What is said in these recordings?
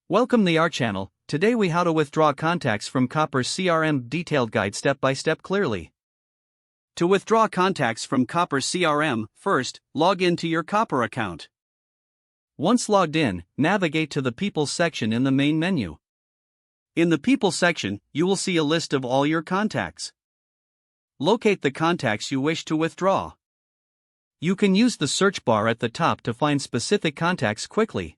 Welcome to our channel. Today we how to withdraw contacts from Copper CRM detailed guide step by step clearly. To withdraw contacts from Copper CRM, first, log into your Copper account. Once logged in, navigate to the People section in the main menu. In the People section, you will see a list of all your contacts. Locate the contacts you wish to withdraw. You can use the search bar at the top to find specific contacts quickly.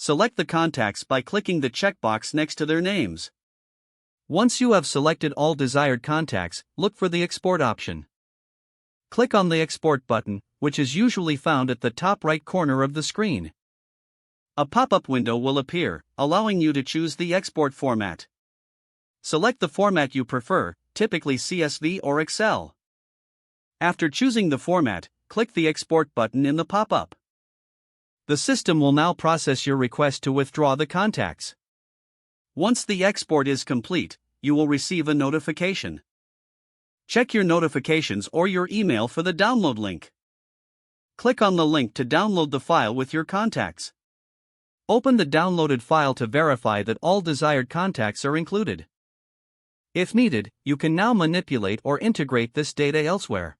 Select the contacts by clicking the checkbox next to their names. Once you have selected all desired contacts, look for the Export option. Click on the Export button, which is usually found at the top right corner of the screen. A pop-up window will appear, allowing you to choose the export format. Select the format you prefer, typically CSV or Excel. After choosing the format, click the Export button in the pop-up. The system will now process your request to withdraw the contacts. Once the export is complete, you will receive a notification. Check your notifications or your email for the download link. Click on the link to download the file with your contacts. Open the downloaded file to verify that all desired contacts are included. If needed, you can now manipulate or integrate this data elsewhere.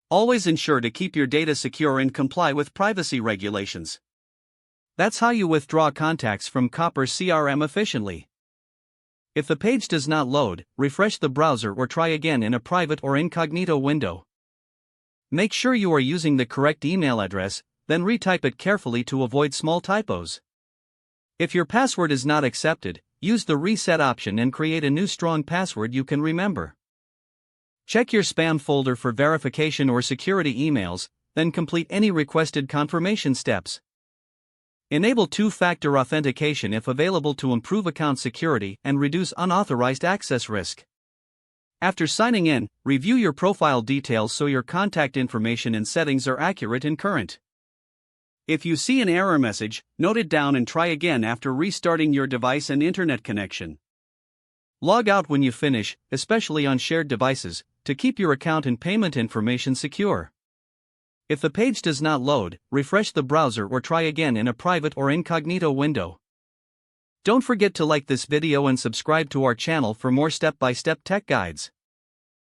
Always ensure to keep your data secure and comply with privacy regulations. That's how you withdraw contacts from Copper CRM efficiently. If the page does not load, refresh the browser or try again in a private or incognito window. Make sure you are using the correct email address, then retype it carefully to avoid small typos. If your password is not accepted, use the reset option and create a new strong password you can remember. Check your spam folder for verification or security emails, then complete any requested confirmation steps. Enable two-factor authentication if available to improve account security and reduce unauthorized access risk. After signing in, review your profile details so your contact information and settings are accurate and current. If you see an error message, note it down and try again after restarting your device and internet connection. Log out when you finish, especially on shared devices, to keep your account and payment information secure. If the page does not load, refresh the browser or try again in a private or incognito window. Don't forget to like this video and subscribe to our channel for more step-by-step tech guides.